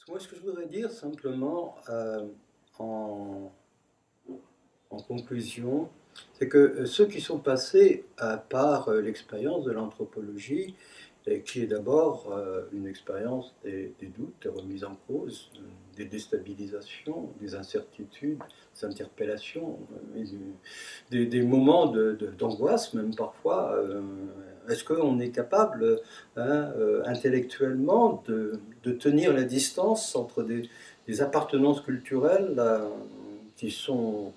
Moi, ce que je voudrais dire simplement en, en conclusion, c'est que ceux qui sont passés par l'expérience de l'anthropologie, et qui est d'abord une expérience des doutes, des remises en cause, des déstabilisations, des incertitudes, des interpellations, des moments d'angoisse même parfois. Est-ce qu'on est capable intellectuellement de tenir la distance entre des appartenances culturelles qui sont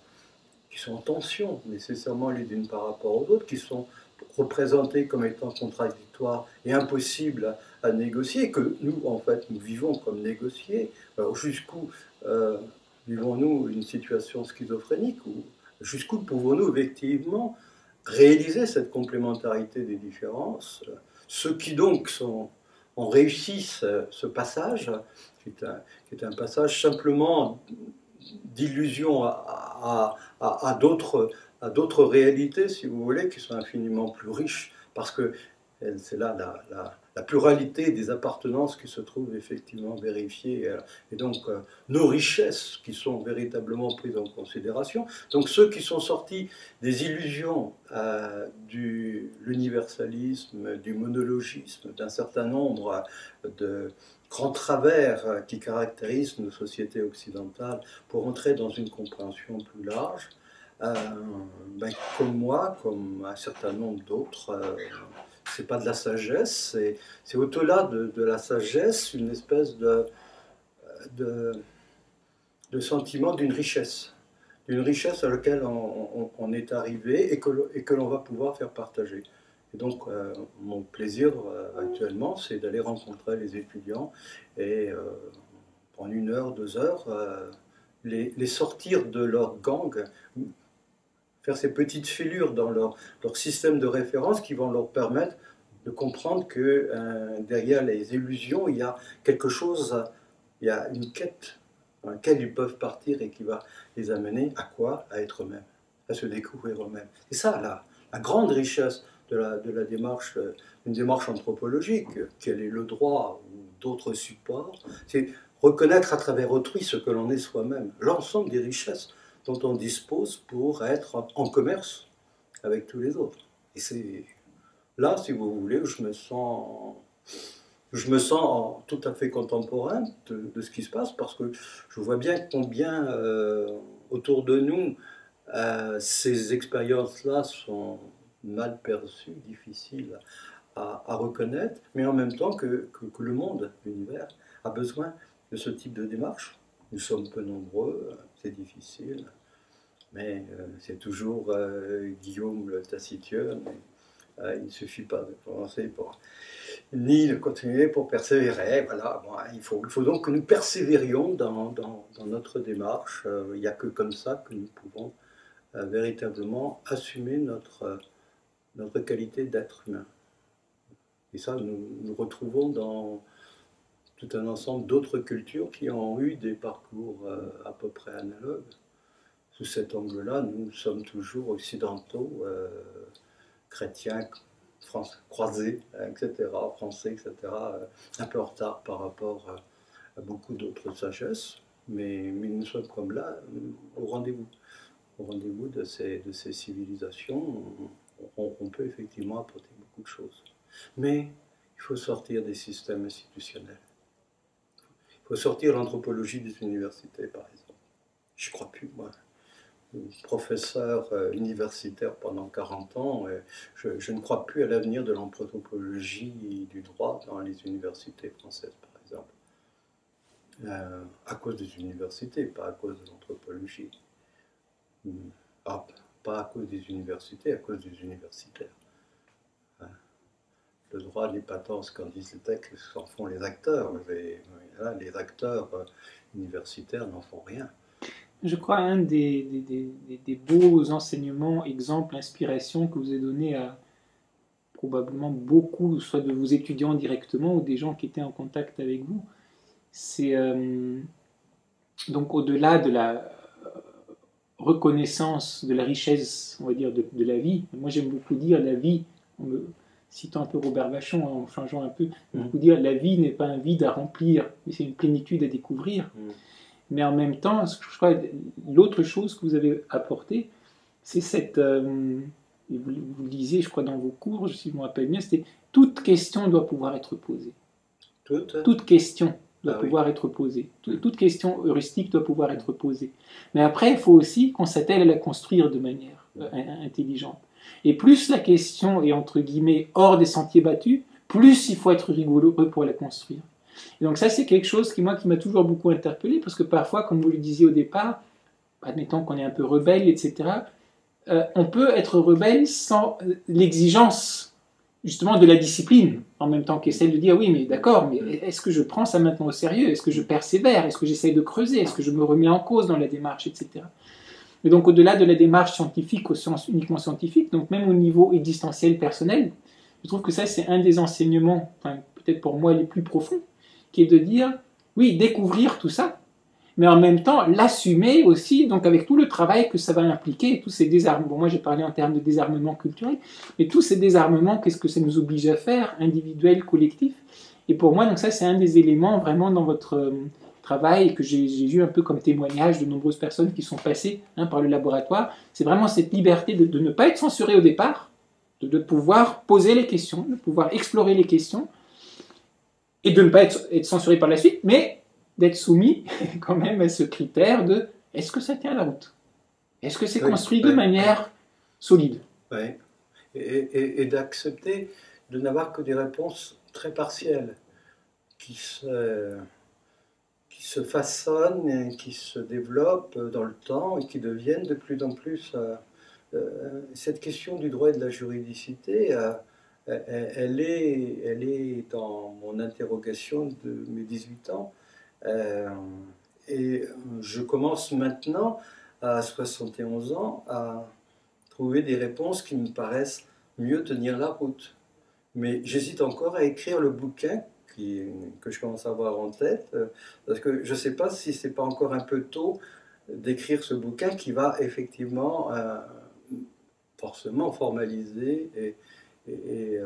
qui sont en tension nécessairement les unes par rapport aux autres, qui sont représentées comme étant contradictoires et impossibles à négocier, et que nous, en fait, nous vivons comme négociés. Alors, jusqu'où vivons-nous une situation schizophrénique, ou jusqu'où pouvons-nous effectivement réaliser cette complémentarité des différences? Ceux qui donc ont réussi ce passage, qui est un passage simplement d'illusion à d'autres réalités, si vous voulez, qui sont infiniment plus riches, parce que c'est là la pluralité des appartenances qui se trouve effectivement vérifiée, et donc nos richesses qui sont véritablement prises en considération. Donc ceux qui sont sortis des illusions de l'universalisme, du monologisme, d'un certain nombre de grands travers qui caractérisent nos sociétés occidentales pour entrer dans une compréhension plus large, euh, comme moi, comme un certain nombre d'autres, c'est pas de la sagesse, c'est au-delà de la sagesse une espèce de, de sentiment d'une richesse à laquelle on est arrivé et que l'on va pouvoir faire partager. Et donc, mon plaisir actuellement, c'est d'aller rencontrer les étudiants et en 1 heure, 2 heures, les sortir de leur gang, faire ces petites fêlures dans leur système de référence qui vont leur permettre de comprendre que derrière les illusions, il y a quelque chose, il y a une quête dans laquelle ils peuvent partir et qui va les amener à quoi? À être eux-mêmes, à se découvrir eux-mêmes. C'est ça la grande richesse de la démarche, une démarche anthropologique, quel est le droit ou d'autres supports, c'est reconnaître à travers autrui ce que l'on est soi-même, l'ensemble des richesses dont on dispose pour être en commerce avec tous les autres. Et c'est là, si vous voulez, où je me sens tout à fait contemporain de ce qui se passe, parce que je vois bien combien autour de nous ces expériences-là sont mal perçues, difficiles à reconnaître, mais en même temps que le monde, l'univers, a besoin de ce type de démarche. Nous sommes peu nombreux, c'est difficile, mais c'est toujours Guillaume le taciturne. Il ne suffit pas de commencer ni de continuer pour persévérer. Voilà. Bon, il faut donc que nous persévérions dans notre démarche. Il n'y a que comme ça que nous pouvons véritablement assumer notre qualité d'être humain. Et ça, nous retrouvons dans tout un ensemble d'autres cultures qui ont eu des parcours à peu près analogues. Sous cet angle-là, nous sommes toujours occidentaux, chrétiens, croisés, etc., français, etc., un peu en retard par rapport à beaucoup d'autres sagesses, mais nous sommes comme là, au rendez-vous de ces civilisations. On peut effectivement apporter beaucoup de choses. Mais il faut sortir des systèmes institutionnels. Il faut sortir l'anthropologie des universités, par exemple. Je ne crois plus, moi. Professeur universitaire pendant 40 ans, je ne crois plus à l'avenir de l'anthropologie et du droit dans les universités françaises, par exemple. À cause des universités, pas à cause de l'anthropologie. Ah, pas à cause des universités, à cause des universitaires. Le droit n'est pas tant ce qu'en disent les textes, ce qu'en font les acteurs. Les acteurs universitaires n'en font rien. Je crois un des beaux enseignements, exemples, inspirations que vous avez donné à probablement beaucoup, soit de vos étudiants directement ou des gens qui étaient en contact avec vous, c'est donc au-delà de la reconnaissance de la richesse, on va dire, de la vie. Moi, j'aime beaucoup dire la vie. citant un peu Robert Vachon, en changeant un peu, vous dire la vie n'est pas un vide à remplir, mais c'est une plénitude à découvrir. Mais en même temps, je crois l'autre chose que vous avez apporté, c'est cette, vous le disiez, je crois, dans vos cours, si je me rappelle bien, c'était toute question doit pouvoir être posée. Toute question doit pouvoir être posée. Toute question heuristique doit pouvoir être posée. Mais après, il faut aussi qu'on s'attelle à la construire de manière intelligente. Et plus la question est, entre guillemets, hors des sentiers battus, plus il faut être rigoureux pour la construire. Et donc ça, c'est quelque chose qui m'a toujours beaucoup interpellé, parce que parfois, comme vous le disiez au départ, admettons qu'on est un peu rebelle, etc., on peut être rebelle sans l'exigence, justement, de la discipline, en même temps qu'essaie de dire, oui, mais d'accord, mais est-ce que je prends ça maintenant au sérieux? Est-ce que je persévère? Est-ce que j'essaie de creuser? Est-ce que je me remets en cause dans la démarche, etc. Mais donc, au-delà de la démarche scientifique, au sens uniquement scientifique, donc même au niveau existentiel personnel, je trouve que ça, c'est un des enseignements, enfin, peut-être pour moi, les plus profonds, qui est de dire, oui, découvrir tout ça, mais en même temps, l'assumer aussi, donc avec tout le travail que ça va impliquer, tous ces désarmements. Bon, moi, j'ai parlé en termes de désarmement culturel, mais tous ces désarmements, qu'est-ce que ça nous oblige à faire, individuels, collectifs? Et pour moi, donc ça, c'est un des éléments vraiment dans votre travail que j'ai vu un peu comme témoignage de nombreuses personnes qui sont passées par le laboratoire. C'est vraiment cette liberté de ne pas être censuré au départ, de pouvoir poser les questions, de pouvoir explorer les questions, et de ne pas être censuré par la suite, mais d'être soumis quand même à ce critère de est-ce que ça tient la route? Est-ce que c'est construit de manière solide? Oui, et d'accepter de n'avoir que des réponses très partielles qui se façonnent, et qui se développent dans le temps et qui deviennent de plus en plus... cette question du droit et de la juridicité, elle est dans mon interrogation de mes 18 ans. Et je commence maintenant, à 71 ans, à trouver des réponses qui me paraissent mieux tenir la route. Mais j'hésite encore à écrire le bouquin que je commence à avoir en tête, parce que je ne sais pas si c'est pas encore un peu tôt d'écrire ce bouquin qui va effectivement forcément formaliser et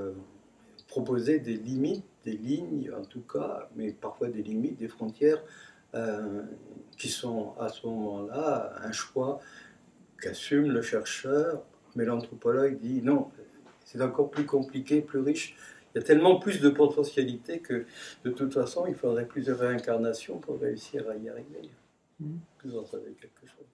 proposer des limites, des lignes en tout cas, mais parfois des limites, des frontières qui sont à ce moment-là un choix qu'assume le chercheur, mais l'anthropologue dit non, c'est encore plus compliqué, plus riche. Il y a tellement plus de potentialités que de toute façon il faudrait plusieurs réincarnations pour réussir à y arriver. Vous en savez quelque chose?